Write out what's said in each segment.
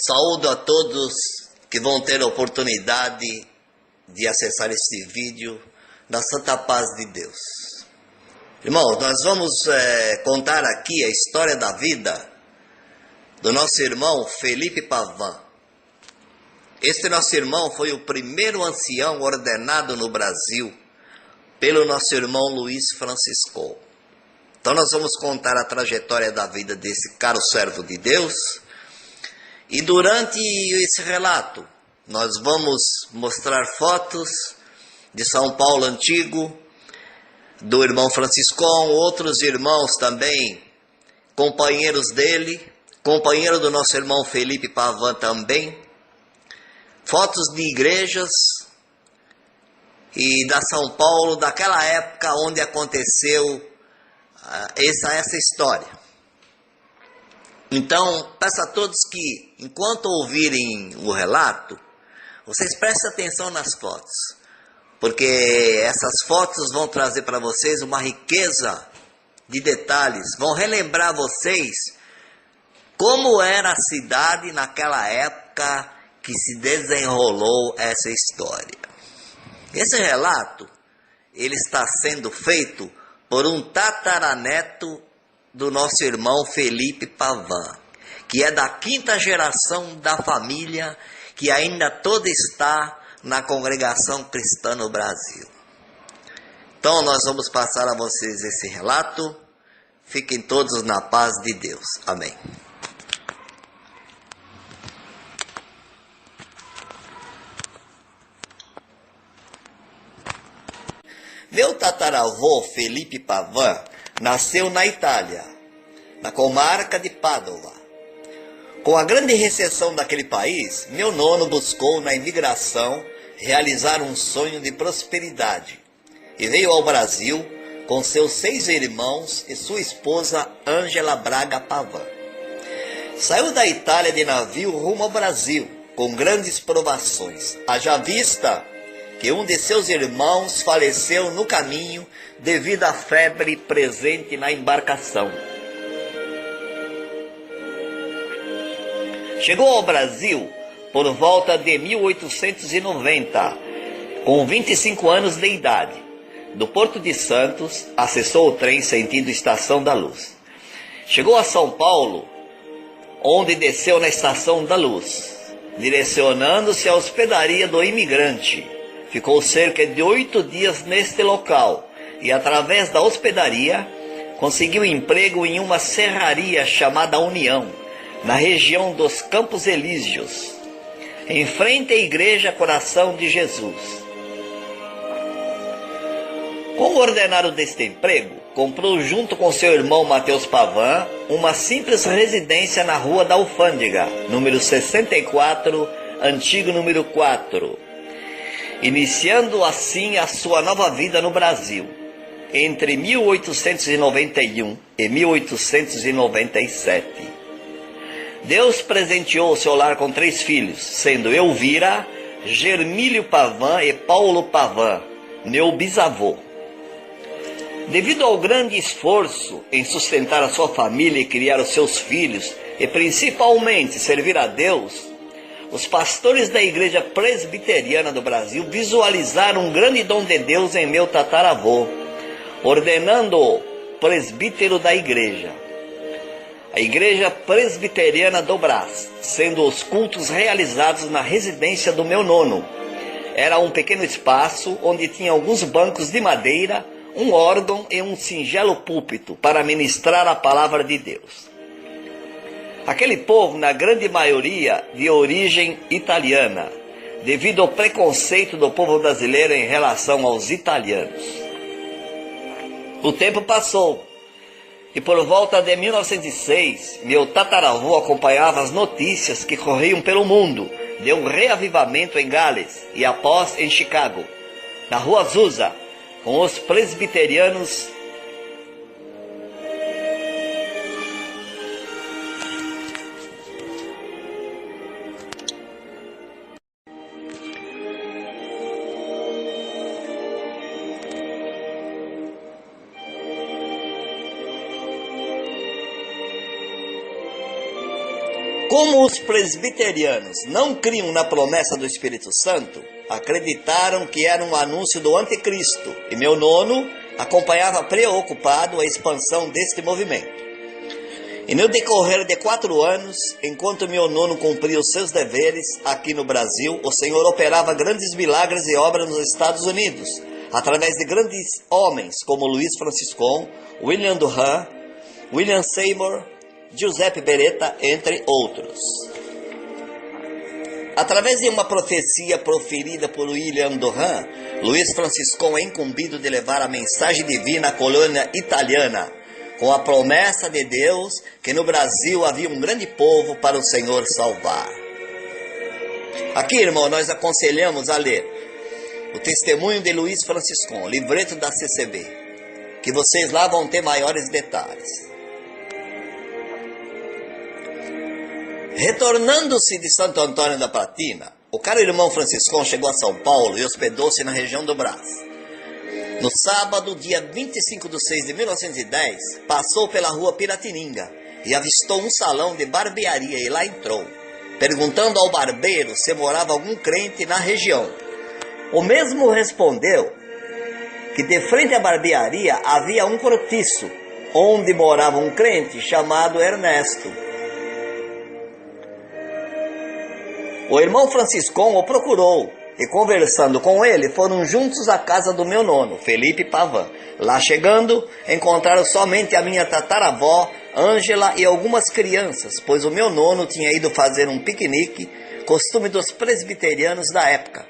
Saúdo a todos que vão ter a oportunidade de acessar este vídeo na santa paz de Deus. Irmãos, nós vamos contar aqui a história da vida do nosso irmão Felipe Pavan. Este nosso irmão foi o primeiro ancião ordenado no Brasil pelo nosso irmão Luiz Francisco. Então nós vamos contar a trajetória da vida desse caro servo de Deus. E durante esse relato, nós vamos mostrar fotos de São Paulo Antigo, do irmão Franciscão, outros irmãos também, companheiros dele, companheiro do nosso irmão Felipe Pavan também, fotos de igrejas e da São Paulo, daquela época onde aconteceu essa história. Então, peço a todos que, enquanto ouvirem o relato, vocês prestem atenção nas fotos, porque essas fotos vão trazer para vocês uma riqueza de detalhes, vão relembrar vocês como era a cidade naquela época que se desenrolou essa história. Esse relato, ele está sendo feito por um tataraneto do nosso irmão Felipe Pavan, que é da 5ª geração da família, que ainda toda está na congregação cristã no Brasil. Então nós vamos passar a vocês esse relato. Fiquem todos na paz de Deus. Amém. Meu tataravô Felipe Pavan nasceu na Itália, na comarca de Pádua. Com a grande recessão daquele país, meu nono buscou na imigração realizar um sonho de prosperidade e veio ao Brasil com seus 6 irmãos e sua esposa Ângela Braga Pavan. Saiu da Itália de navio rumo ao Brasil com grandes provações, haja vista que um de seus irmãos faleceu no caminho devido à febre presente na embarcação. Chegou ao Brasil por volta de 1890, com 25 anos de idade. Do Porto de Santos, acessou o trem sentido Estação da Luz. Chegou a São Paulo, onde desceu na Estação da Luz, direcionando-se à hospedaria do imigrante. Ficou cerca de 8 dias neste local e, através da hospedaria, conseguiu emprego em uma serraria chamada União, na região dos Campos Elíseos, em frente à Igreja Coração de Jesus. Como ordenado deste emprego, comprou junto com seu irmão Mateus Pavan uma simples residência na Rua da Alfândega, número 64, antigo número 4, iniciando assim a sua nova vida no Brasil, entre 1891 e 1897. Deus presenteou seu lar com 3 filhos, sendo Elvira, Germílio Pavan e Paulo Pavan, meu bisavô. Devido ao grande esforço em sustentar a sua família e criar os seus filhos, e principalmente servir a Deus, os pastores da Igreja Presbiteriana do Brasil visualizaram um grande dom de Deus em meu tataravô, ordenando-o presbítero da igreja. A Igreja Presbiteriana do Brás, sendo os cultos realizados na residência do meu nono. Era um pequeno espaço onde tinha alguns bancos de madeira, um órgão e um singelo púlpito para ministrar a palavra de Deus. Aquele povo, na grande maioria, de origem italiana, devido ao preconceito do povo brasileiro em relação aos italianos. O tempo passou, e por volta de 1906, meu tataravô acompanhava as notícias que corriam pelo mundo de um reavivamento em Gales e após em Chicago, na Rua Azusa, com os presbiterianos. Como os presbiterianos não criam na promessa do Espírito Santo, acreditaram que era um anúncio do anticristo, e meu nono acompanhava preocupado a expansão deste movimento. E no decorrer de 4 anos, enquanto meu nono cumpria os seus deveres aqui no Brasil, o Senhor operava grandes milagres e obras nos Estados Unidos, através de grandes homens como Luiz Franciscon, William Durham, William Seymour, Giuseppe Beretta, entre outros. Através de uma profecia proferida por William Durham, Luiz Franciscon é incumbido de levar a mensagem divina à colônia italiana, com a promessa de Deus que no Brasil havia um grande povo para o Senhor salvar. Aqui, irmão, nós aconselhamos a ler o testemunho de Luiz Franciscon, livreto da CCB, que vocês lá vão ter maiores detalhes. Retornando-se de Santo Antônio da Platina, o caro irmão Franciscon chegou a São Paulo e hospedou-se na região do Brás. No sábado, dia 25 de 6 de 1910, passou pela rua Piratininga e avistou um salão de barbearia e lá entrou, perguntando ao barbeiro se morava algum crente na região. O mesmo respondeu que de frente à barbearia havia um cortiço, onde morava um crente chamado Ernesto. O irmão Franciscon o procurou e, conversando com ele, foram juntos à casa do meu nono, Felipe Pavan. Lá chegando, encontraram somente a minha tataravó, Ângela, e algumas crianças, pois o meu nono tinha ido fazer um piquenique, costume dos presbiterianos da época.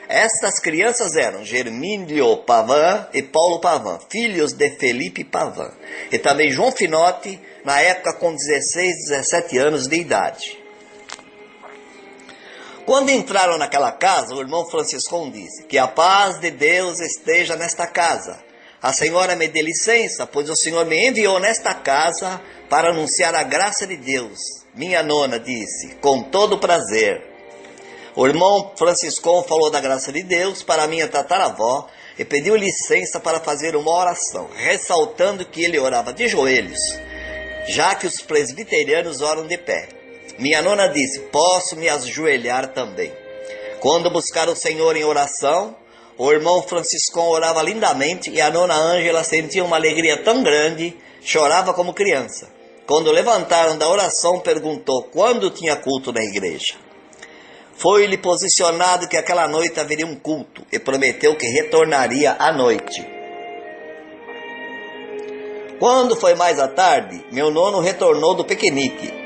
Estas crianças eram Germílio Pavan e Paulo Pavan, filhos de Felipe Pavan, e também João Finotti, na época com 16, 17 anos de idade. Quando entraram naquela casa, o irmão Franciscon disse: que a paz de Deus esteja nesta casa. A senhora me dê licença, pois o Senhor me enviou nesta casa para anunciar a graça de Deus. Minha nona disse: com todo prazer. O irmão Franciscon falou da graça de Deus para minha tataravó e pediu licença para fazer uma oração, ressaltando que ele orava de joelhos, já que os presbiterianos oram de pé. Minha nona disse: posso me ajoelhar também. Quando buscaram o Senhor em oração, o irmão Franciscon orava lindamente e a nona Ângela sentia uma alegria tão grande, chorava como criança. Quando levantaram da oração, perguntou quando tinha culto na igreja. Foi-lhe posicionado que aquela noite haveria um culto e prometeu que retornaria à noite. Quando foi mais à tarde, meu nono retornou do piquenique.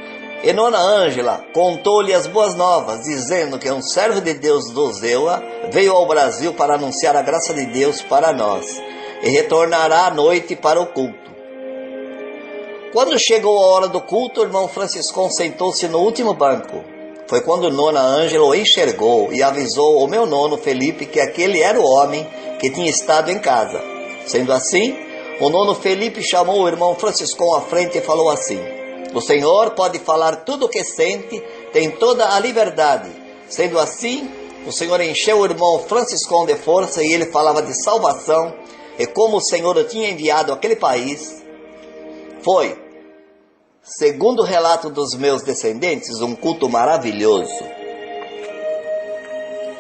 E nona Ângela contou-lhe as boas novas, dizendo que um servo de Deus do Zewa veio ao Brasil para anunciar a graça de Deus para nós, e retornará à noite para o culto. Quando chegou a hora do culto, o irmão Franciscon sentou-se no último banco. Foi quando nona Ângela o enxergou e avisou ao meu nono Felipe que aquele era o homem que tinha estado em casa. Sendo assim, o nono Felipe chamou o irmão Franciscon à frente e falou assim: o Senhor pode falar tudo o que sente, tem toda a liberdade. Sendo assim, o Senhor encheu o irmão Franciscon de força e ele falava de salvação e como o Senhor o tinha enviado àquele país. Foi, segundo o relato dos meus descendentes, um culto maravilhoso.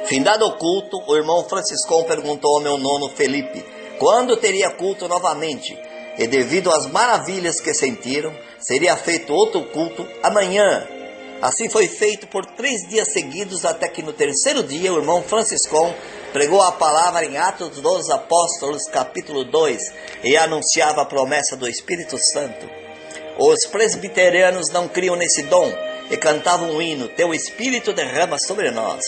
Findado o culto, o irmão Franciscon perguntou ao meu nono Felipe quando teria culto novamente, e devido às maravilhas que sentiram, seria feito outro culto amanhã. Assim foi feito por 3 dias seguidos, até que no terceiro dia o irmão Franciscon pregou a palavra em Atos dos Apóstolos, capítulo 2, e anunciava a promessa do Espírito Santo. Os presbiterianos não criam nesse dom e cantavam um hino: teu Espírito derrama sobre nós.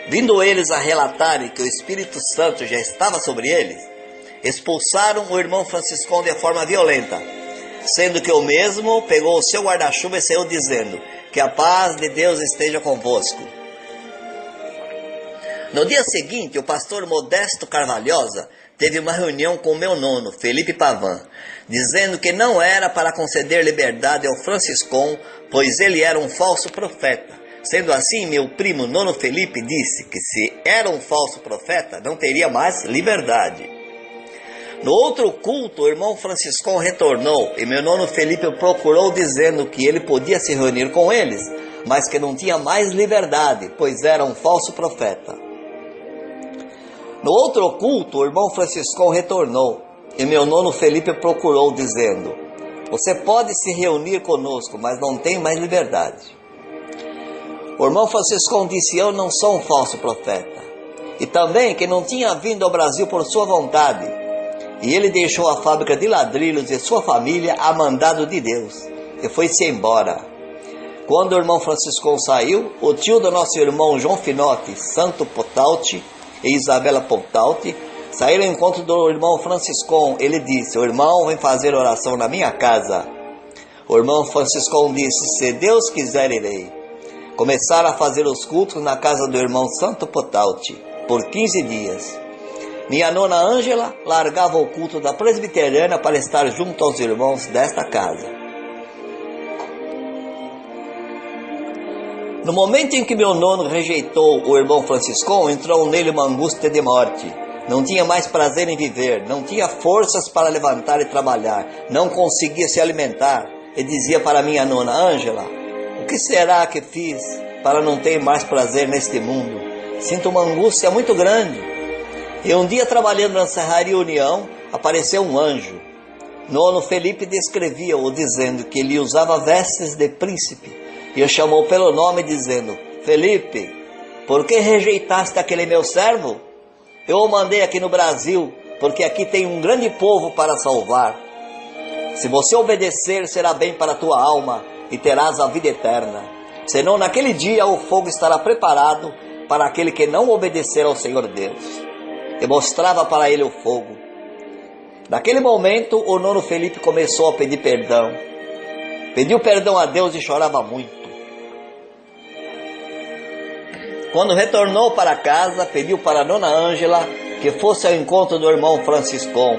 Vindo eles a relatarem que o Espírito Santo já estava sobre eles, expulsaram o irmão Franciscon de forma violenta, sendo que o mesmo pegou o seu guarda-chuva e saiu dizendo: que a paz de Deus esteja convosco. No dia seguinte, o pastor Modesto Carvalhosa teve uma reunião com o meu nono, Felipe Pavan, dizendo que não era para conceder liberdade ao Franciscon, pois ele era um falso profeta. Sendo assim, meu primo nono Felipe disse que se era um falso profeta, não teria mais liberdade. No outro culto, o irmão Franciscon retornou e meu nono Felipe o procurou dizendo que ele podia se reunir com eles, mas que não tinha mais liberdade, pois era um falso profeta. No outro culto, o irmão Franciscão retornou, e meu nono Felipe procurou, dizendo: você pode se reunir conosco, mas não tem mais liberdade. O irmão Franciscão disse: eu não sou um falso profeta, e também que não tinha vindo ao Brasil por sua vontade, e ele deixou a fábrica de ladrilhos e sua família a mandado de Deus, e foi-se embora. Quando o irmão Franciscão saiu, o tio do nosso irmão João Finotti, Santo Potauti e Isabela Potauti, saíram ao encontro do irmão Franciscão. Ele disse: o irmão vem fazer oração na minha casa. O irmão Franciscão disse: se Deus quiser, irei. Começaram a fazer os cultos na casa do irmão Santo Potauti por 15 dias. Minha nona Ângela largava o culto da presbiteriana para estar junto aos irmãos desta casa. No momento em que meu nono rejeitou o irmão Franciscão, entrou nele uma angústia de morte. Não tinha mais prazer em viver, não tinha forças para levantar e trabalhar, não conseguia se alimentar. E dizia para minha nona Ângela: o que será que fiz para não ter mais prazer neste mundo? Sinto uma angústia muito grande. E um dia, trabalhando na Serraria União, apareceu um anjo. Nono Felipe descrevia-o, dizendo que ele usava vestes de príncipe, e o chamou pelo nome, dizendo: Felipe, por que rejeitaste aquele meu servo? Eu o mandei aqui no Brasil, porque aqui tem um grande povo para salvar. Se você obedecer, será bem para a tua alma, e terás a vida eterna. Senão, naquele dia, o fogo estará preparado para aquele que não obedecer ao Senhor Deus. E mostrava para ele o fogo. Naquele momento, o nono Felipe começou a pedir perdão. Pediu perdão a Deus e chorava muito. Quando retornou para casa, pediu para a nona Ângela que fosse ao encontro do irmão Franciscão,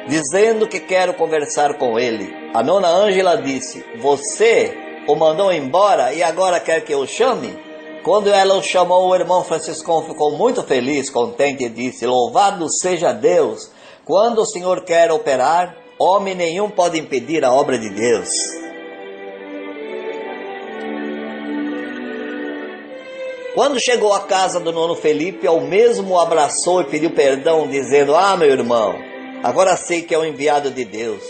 dizendo que quero conversar com ele. A nona Ângela disse: você o mandou embora e agora quer que eu chame? Quando ela o chamou, o irmão Franciscão ficou muito feliz, contente, e disse: louvado seja Deus! Quando o Senhor quer operar, homem nenhum pode impedir a obra de Deus. Quando chegou à casa do nono Felipe, ao mesmo o abraçou e pediu perdão, dizendo: meu irmão, agora sei que é o enviado de Deus.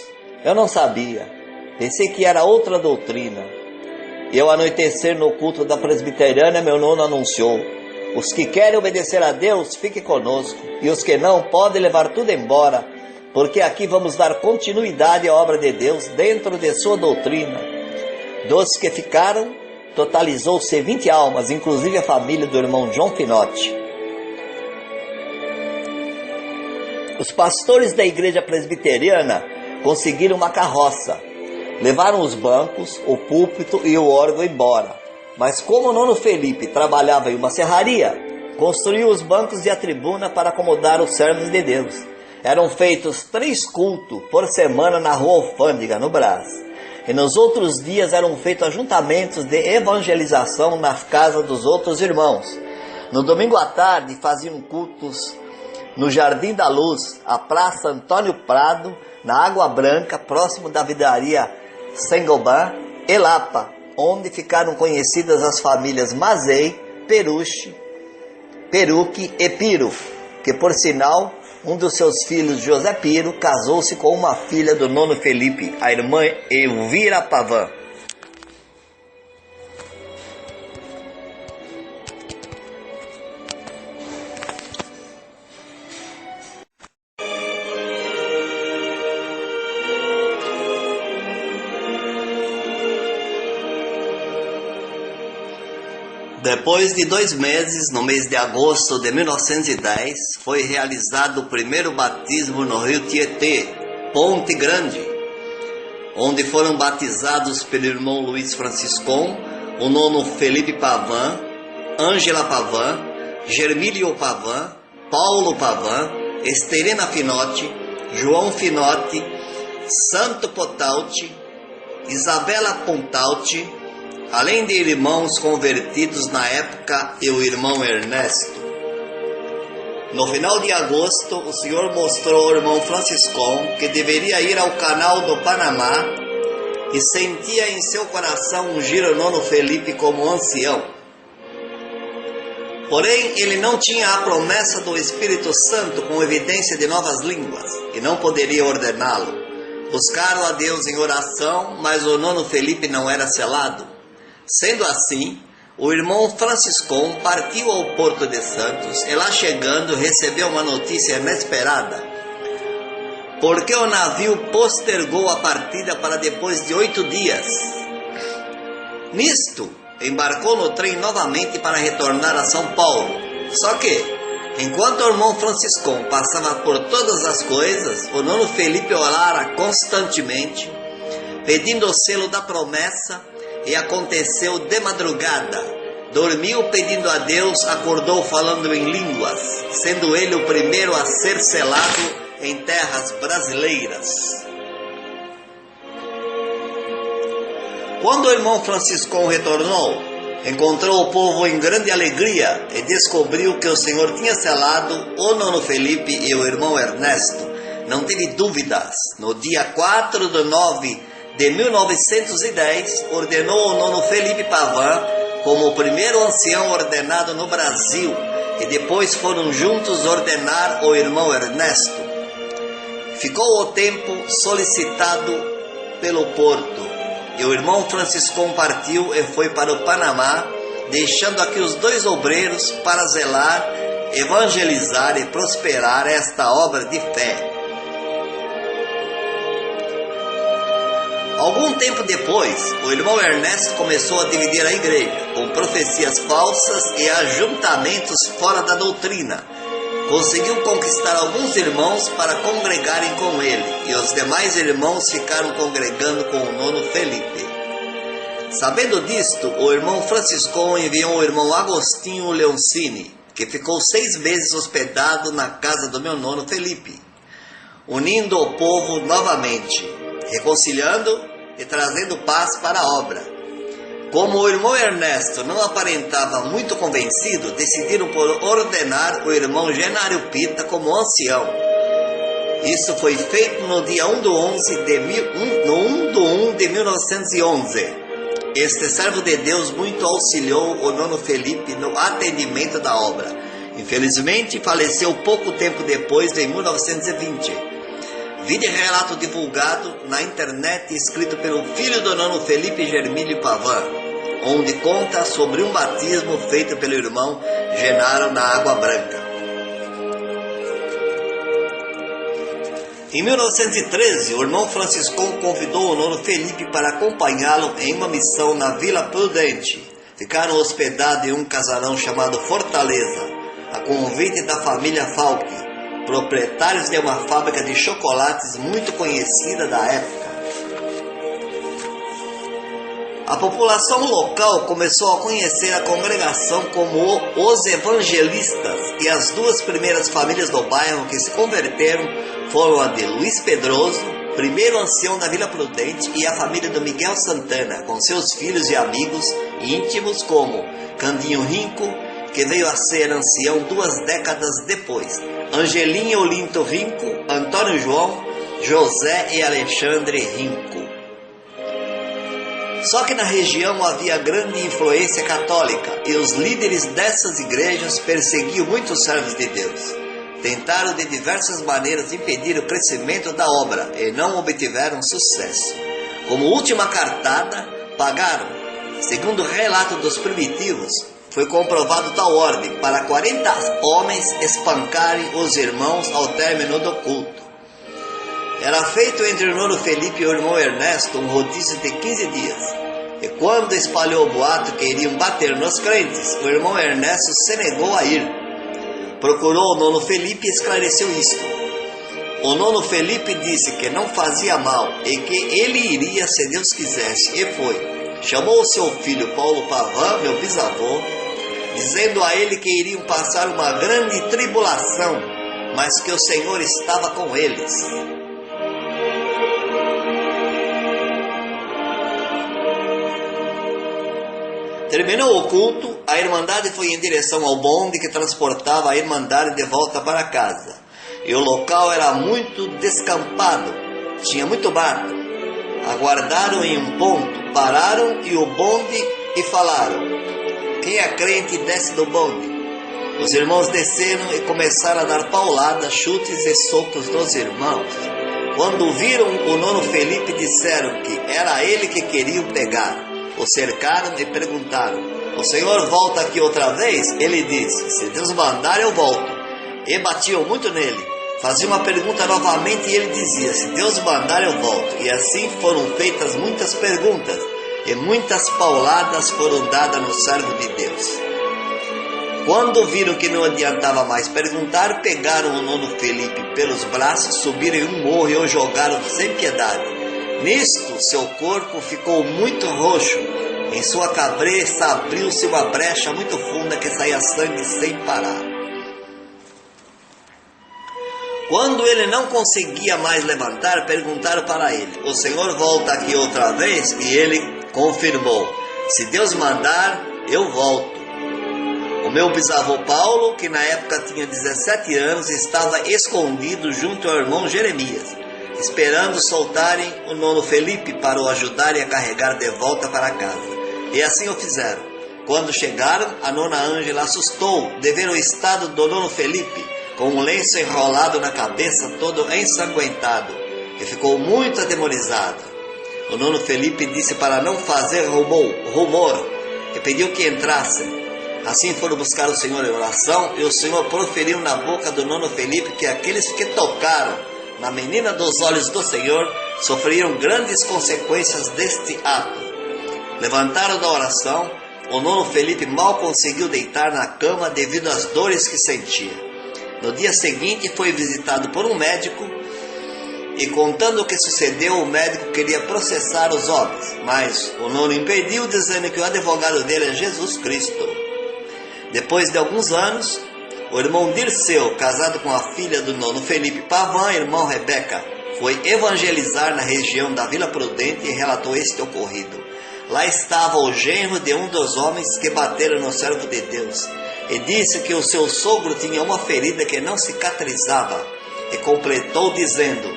Eu não sabia, pensei que era outra doutrina. E ao anoitecer no culto da presbiteriana, meu nono anunciou: os que querem obedecer a Deus, fiquem conosco, e os que não, podem levar tudo embora, porque aqui vamos dar continuidade à obra de Deus dentro de sua doutrina. Dos que ficaram, totalizou-se 20 almas, inclusive a família do irmão João Finotti. Os pastores da igreja presbiteriana conseguiram uma carroça. Levaram os bancos, o púlpito e o órgão embora. Mas como o nono Felipe trabalhava em uma serraria, construiu os bancos e a tribuna para acomodar os servos de Deus. Eram feitos 3 cultos por semana na rua Alfândega, no Brás. E nos outros dias eram feitos ajuntamentos de evangelização nas casas dos outros irmãos. No domingo à tarde faziam cultos no Jardim da Luz, a Praça Antônio Prado, na Água Branca, próximo da vidraria Sengoban e Lapa, onde ficaram conhecidas as famílias Mazei, Peruche, Peruque e Piro, que por sinal, um dos seus filhos, José Piro, casou-se com uma filha do nono Felipe, a irmã Elvira Pavan. Depois de 2 meses, no mês de agosto de 1910, foi realizado o primeiro batismo no rio Tietê, Ponte Grande, onde foram batizados pelo irmão Luiz Franciscão, o nono Felipe Pavan, Ângela Pavan, Germílio Pavan, Paulo Pavan, Esterina Finotti, João Finotti, Santo Potauti, Isabela Pontauti, além de irmãos convertidos na época e o irmão Ernesto. No final de agosto, o Senhor mostrou ao irmão Franciscão que deveria ir ao canal do Panamá e sentia em seu coração ungir o nono Felipe como ancião. Porém, ele não tinha a promessa do Espírito Santo com evidência de novas línguas, e não poderia ordená-lo. Buscaram a Deus em oração, mas o nono Felipe não era selado. Sendo assim, o irmão Franciscão partiu ao Porto de Santos, e lá chegando recebeu uma notícia inesperada, porque o navio postergou a partida para depois de 8 dias. Nisto, embarcou no trem novamente para retornar a São Paulo. Só que, enquanto o irmão Franciscão passava por todas as coisas, o nono Felipe orara constantemente, pedindo o selo da promessa, e aconteceu de madrugada. Dormiu pedindo a Deus, acordou falando em línguas, sendo ele o primeiro a ser selado em terras brasileiras. Quando o irmão Franciscão retornou, encontrou o povo em grande alegria e descobriu que o Senhor tinha selado o nono Felipe e o irmão Ernesto. Não teve dúvidas. No dia 4 de 9 de 1910, ordenou o nono Felipe Pavão como o primeiro ancião ordenado no Brasil, e depois foram juntos ordenar o irmão Ernesto. Ficou o tempo solicitado pelo Porto, e o irmão Franciscão partiu e foi para o Panamá, deixando aqui os 2 obreiros para zelar, evangelizar e prosperar esta obra de fé. Algum tempo depois, o irmão Ernesto começou a dividir a igreja, com profecias falsas e ajuntamentos fora da doutrina. Conseguiu conquistar alguns irmãos para congregarem com ele, e os demais irmãos ficaram congregando com o nono Felipe. Sabendo disto, o irmão Franciscão enviou o irmão Agostinho Leoncini, que ficou 6 meses hospedado na casa do meu nono Felipe, unindo o povo novamente, reconciliando e trazendo paz para a obra. Como o irmão Ernesto não aparentava muito convencido, decidiram por ordenar o irmão Genário Pita como ancião. Isso foi feito no dia 1 de 1 de 1911. Este servo de Deus muito auxiliou o nono Felipe no atendimento da obra. Infelizmente, faleceu pouco tempo depois, em 1920. Vídeo relato divulgado na internet, escrito pelo filho do nono Felipe, Germílio Pavão, onde conta sobre um batismo feito pelo irmão Genaro na Água Branca. Em 1913, o irmão Franciscão convidou o nono Felipe para acompanhá-lo em uma missão na Vila Prudente. Ficaram hospedados em um casarão chamado Fortaleza, a convite da família Falck, proprietários de uma fábrica de chocolates muito conhecida da época. A população local começou a conhecer a congregação como os evangelistas, e as 2 primeiras famílias do bairro que se converteram foram a de Luiz Pedroso, primeiro ancião da Vila Prudente, e a família do Miguel Santana, com seus filhos e amigos íntimos como Candinho Rinco, que veio a ser ancião 2 décadas depois, Angelinha Olinto Rinco, Antônio João, José e Alexandre Rinco. Só que na região havia grande influência católica, e os líderes dessas igrejas perseguiam muitos servos de Deus. Tentaram de diversas maneiras impedir o crescimento da obra e não obtiveram sucesso. Como última cartada, pagaram. Segundo o relato dos primitivos, foi comprovado tal ordem para 40 homens espancarem os irmãos ao término do culto. Era feito entre o nono Felipe e o irmão Ernesto um rodízio de 15 dias. E quando espalhou o boato que iriam bater nos crentes, o irmão Ernesto se negou a ir. Procurou o nono Felipe e esclareceu isto. O nono Felipe disse que não fazia mal e que ele iria se Deus quisesse, e foi. Chamou o seu filho Paulo Pavão, meu bisavô, dizendo a ele que iriam passar uma grande tribulação, mas que o Senhor estava com eles. Terminou o culto, a Irmandade foi em direção ao bonde que transportava a Irmandade de volta para casa. E o local era muito descampado, tinha muito mato. aguardaram em um ponto, pararam e o bonde e falaram: quem é crente desce do bonde. Os irmãos desceram e começaram a dar pauladas, chutes e socos nos irmãos. Quando viram o nono Felipe, disseram que era ele que queriam pegar. O cercaram e perguntaram: o senhor volta aqui outra vez? Ele disse: se Deus mandar eu volto. E batiam muito nele. Faziam uma pergunta novamente e ele dizia: se Deus mandar eu volto. E assim foram feitas muitas perguntas e muitas pauladas foram dadas no servo de Deus. Quando viram que não adiantava mais perguntar, pegaram o nono Felipe pelos braços, subiram em um morro e o jogaram sem piedade. Nisto, seu corpo ficou muito roxo. Em sua cabeça abriu-se uma brecha muito funda que saía sangue sem parar. Quando ele não conseguia mais levantar, perguntaram para ele: o senhor volta aqui outra vez? E ele confirmou: se Deus mandar, eu volto. O meu bisavô Paulo, que na época tinha 17 anos, estava escondido junto ao irmão Jeremias, esperando soltarem o nono Felipe para o ajudarem a carregar de volta para casa. E assim o fizeram. Quando chegaram, a nona Ângela assustou de ver o estado do nono Felipe, com um lenço enrolado na cabeça, todo ensanguentado, e ficou muito atemorizada. O nono Felipe disse para não fazer rumor e pediu que entrassem. Assim foram buscar o Senhor em oração, e o Senhor proferiu na boca do nono Felipe que aqueles que tocaram na menina dos olhos do Senhor sofriam grandes consequências deste ato. Levantaram da oração, o nono Felipe mal conseguiu deitar na cama devido às dores que sentia. No dia seguinte foi visitado por um médico e, contando o que sucedeu, o médico queria processar os homens, mas o nono impediu, dizendo que o advogado dele é Jesus Cristo. Depois de alguns anos, o irmão Dirceu, casado com a filha do nono Felipe Pavan, irmão Rebeca, foi evangelizar na região da Vila Prudente e relatou este ocorrido. Lá estava o genro de um dos homens que bateram no servo de Deus, e disse que o seu sogro tinha uma ferida que não cicatrizava, e completou dizendo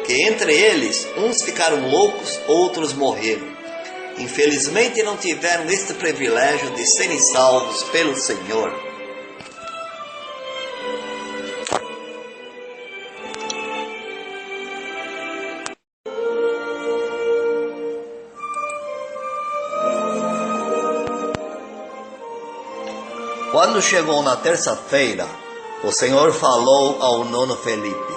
que entre eles uns ficaram loucos, outros morreram. Infelizmente não tiveram este privilégio de serem salvos pelo Senhor. Quando chegou na terça-feira, o Senhor falou ao nono Felipe: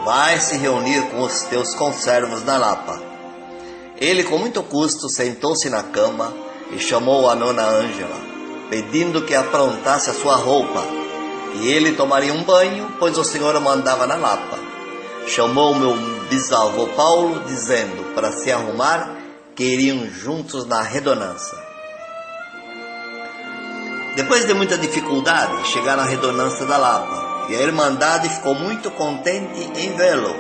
vai se reunir com os teus conservos na Lapa. Ele, com muito custo, sentou-se na cama e chamou a nona Ângela, pedindo que aprontasse a sua roupa, e ele tomaria um banho, pois o Senhor o mandava na Lapa. Chamou meu bisavô Paulo, dizendo para se arrumar, que iriam juntos na redonança. Depois de muita dificuldade, chegaram à redonança da Lapa, e a Irmandade ficou muito contente em vê-lo,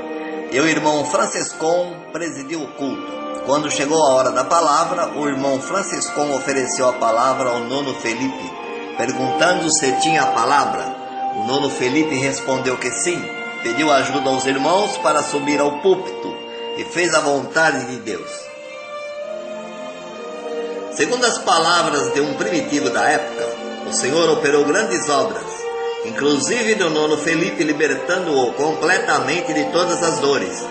e o irmão Franciscão presidiu o culto. Quando chegou a hora da palavra, o irmão Franciscão ofereceu a palavra ao nono Felipe, perguntando se tinha a palavra. O nono Felipe respondeu que sim, pediu ajuda aos irmãos para subir ao púlpito e fez a vontade de Deus. Segundo as palavras de um primitivo da época, o Senhor operou grandes obras, inclusive no nono Felipe, libertando-o completamente de todas as dores.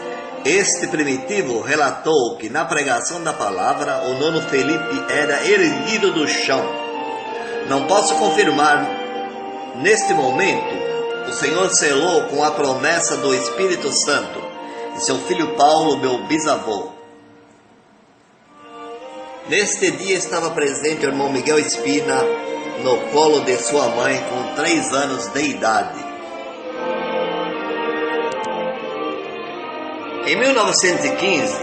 Este primitivo relatou que na pregação da palavra o nono Felipe era erguido do chão. Não posso confirmar neste momento. O Senhor selou com a promessa do Espírito Santo e seu filho Paulo, meu bisavô. Neste dia estava presente o irmão Miguel Espina no colo de sua mãe com 3 anos de idade. Em 1915,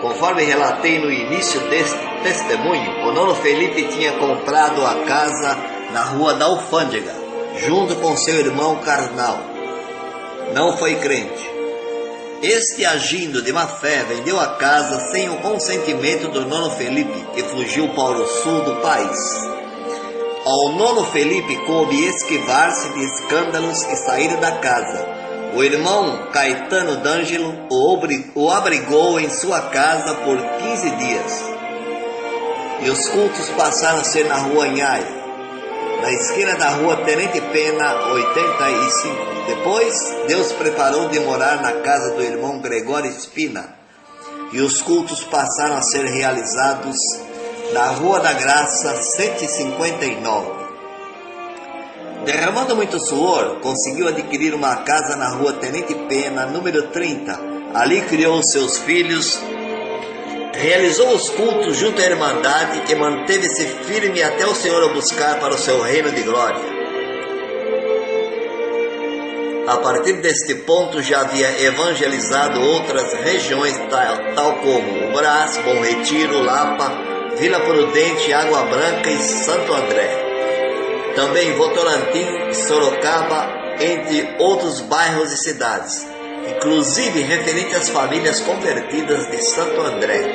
conforme relatei no início deste testemunho, o nono Felipe tinha comprado a casa na rua da Alfândega, junto com seu irmão carnal. Não foi crente. Este, agindo de má fé, vendeu a casa sem o consentimento do nono Felipe e fugiu para o sul do país. Ao nono Felipe coube esquivar-se de escândalos e sair da casa, O irmão Caetano D'Angelo o abrigou em sua casa por 15 dias. E os cultos passaram a ser na rua Anhai, na esquina da rua Tenente Pena 85. Depois, Deus preparou de morar na casa do irmão Gregório Espina, e os cultos passaram a ser realizados na Rua da Graça 159. Derramando muito suor, conseguiu adquirir uma casa na Rua Tenente Pena, número 30. Ali criou seus filhos, realizou os cultos junto à Irmandade e manteve-se firme até o Senhor o buscar para o seu reino de glória. A partir deste ponto já havia evangelizado outras regiões, tal como o Brás, Bom Retiro, Lapa, Vila Prudente, Água Branca e Santo André. Também Votorantim, Sorocaba, entre outros bairros e cidades, inclusive referente às famílias convertidas de Santo André,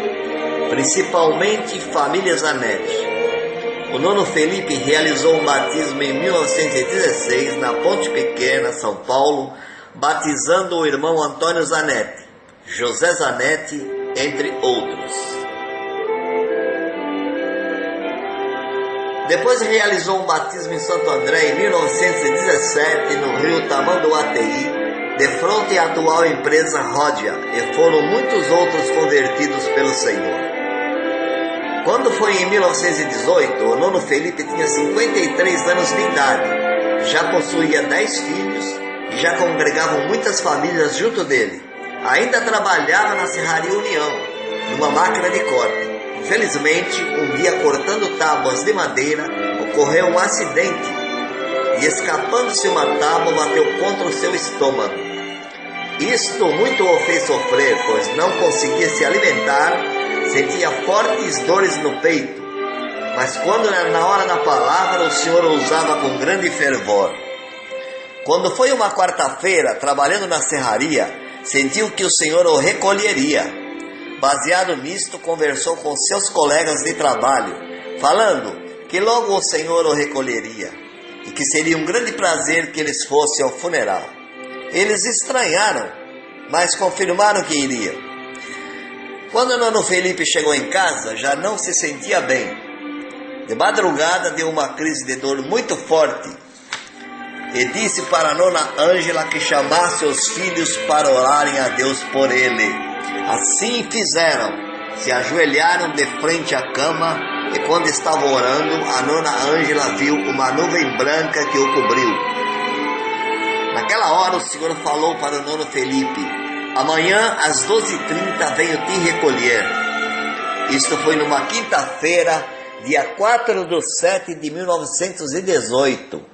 principalmente família Zanetti. O nono Felipe realizou um batismo em 1916 na Ponte Pequena, São Paulo, batizando o irmão Antônio Zanetti, José Zanetti, entre outros. Depois realizou um batismo em Santo André em 1917 no rio Tamanduateí, de frente à atual empresa Ródia, e foram muitos outros convertidos pelo Senhor. Quando foi em 1918, o nono Felipe tinha 53 anos de idade, já possuía 10 filhos e já congregavam muitas famílias junto dele. Ainda trabalhava na Serraria União, numa máquina de corte. Infelizmente, um dia cortando tábuas de madeira, ocorreu um acidente e, escapando-se uma tábua, bateu contra o seu estômago. Isto muito o fez sofrer, pois não conseguia se alimentar, sentia fortes dores no peito, mas quando era na hora da palavra, o Senhor o usava com grande fervor. Quando foi uma quarta-feira, trabalhando na serraria, sentiu que o Senhor o recolheria. Baseado nisto, conversou com seus colegas de trabalho, falando que logo o Senhor o recolheria e que seria um grande prazer que eles fossem ao funeral. Eles estranharam, mas confirmaram que iriam. Quando o nono Felipe chegou em casa, já não se sentia bem. De madrugada deu uma crise de dor muito forte e disse para a nona Ângela que chamasse os filhos para orarem a Deus por ele. Assim fizeram, se ajoelharam de frente à cama e quando estavam orando, a nona Ângela viu uma nuvem branca que o cobriu. Naquela hora o Senhor falou para o nono Felipe: amanhã às 12h30 venho te recolher. Isto foi numa quinta-feira, dia 4/7/1918.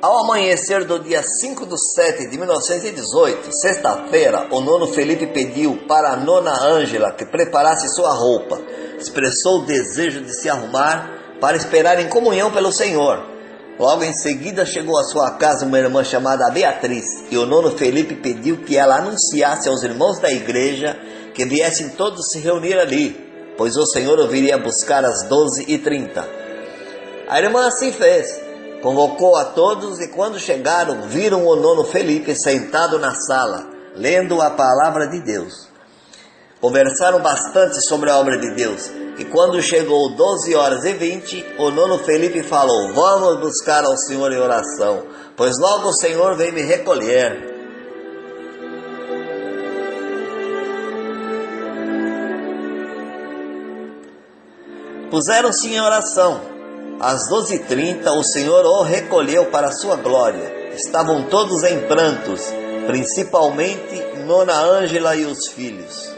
Ao amanhecer do dia 5/7/1918, sexta-feira, o nono Felipe pediu para a nona Ângela que preparasse sua roupa. Expressou o desejo de se arrumar para esperar em comunhão pelo Senhor. Logo em seguida chegou à sua casa uma irmã chamada Beatriz, e o nono Felipe pediu que ela anunciasse aos irmãos da igreja que viessem todos se reunir ali, pois o Senhor o viria buscar às 12h30. A irmã assim fez, convocou a todos e quando chegaram viram o nono Felipe sentado na sala, lendo a palavra de Deus. Conversaram bastante sobre a obra de Deus. E quando chegou 12h20, o nono Felipe falou: vamos buscar ao Senhor em oração, pois logo o Senhor vem me recolher. Puseram-se em oração. Às 12h30, o Senhor o recolheu para a sua glória. Estavam todos em prantos, principalmente nona Ângela e os filhos.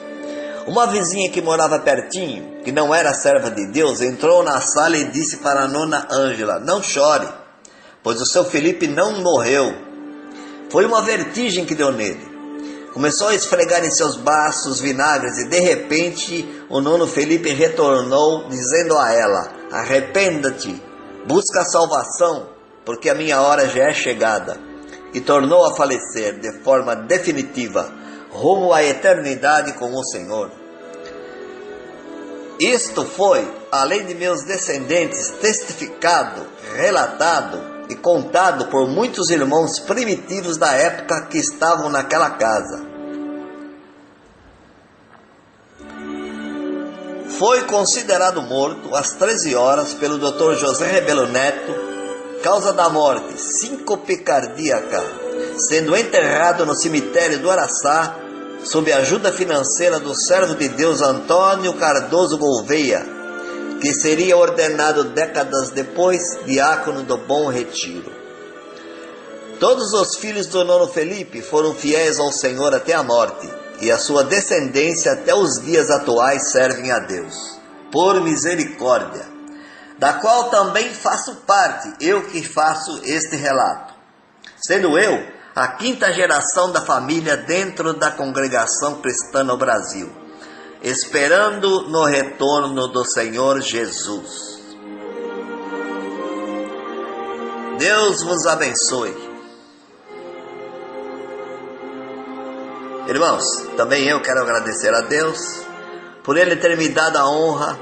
Uma vizinha que morava pertinho, que não era serva de Deus, entrou na sala e disse para a nona Ângela: não chore, pois o seu Felipe não morreu. Foi uma vertigem que deu nele. Começou a esfregar em seus braços vinagres e de repente o nono Felipe retornou dizendo a ela: arrependa-te, busca a salvação, porque a minha hora já é chegada. E tornou a falecer de forma definitiva, rumo à eternidade com o Senhor. Isto foi, além de meus descendentes, testificado, relatado e contado por muitos irmãos primitivos da época que estavam naquela casa. Foi considerado morto às 13 horas pelo Dr. José Rebelo Neto, causa da morte, síncope cardíaca, sendo enterrado no cemitério do Araçá, sob a ajuda financeira do servo de Deus Antônio Cardoso Gouveia, que seria ordenado décadas depois diácono do Bom Retiro. Todos os filhos do nono Felipe foram fiéis ao Senhor até a morte, e a sua descendência até os dias atuais servem a Deus, por misericórdia, da qual também faço parte, eu que faço este relato, sendo eu a quinta geração da família dentro da congregação cristã no Brasil, esperando no retorno do Senhor Jesus. Deus vos abençoe. Irmãos, também eu quero agradecer a Deus por Ele ter me dado a honra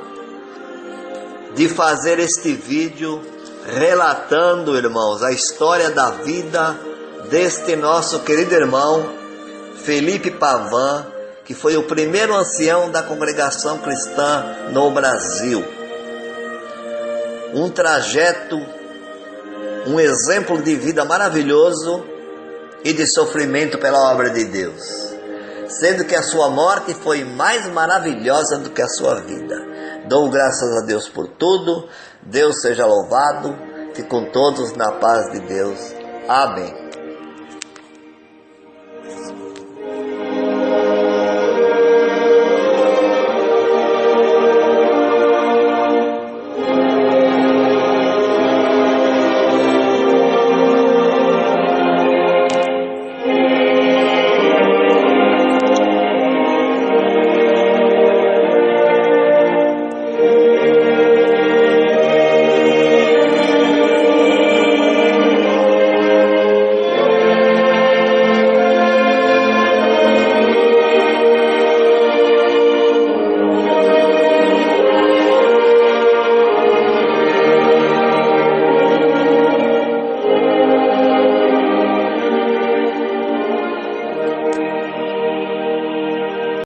de fazer este vídeo relatando, irmãos, a história da vida deste nosso querido irmão Felipe Pavan, que foi o primeiro ancião da congregação cristã no Brasil. Um trajeto, um exemplo de vida maravilhoso e de sofrimento pela obra de Deus, sendo que a sua morte foi mais maravilhosa do que a sua vida. Dou graças a Deus por tudo. Deus seja louvado. Fiquem todos na paz de Deus. Amém.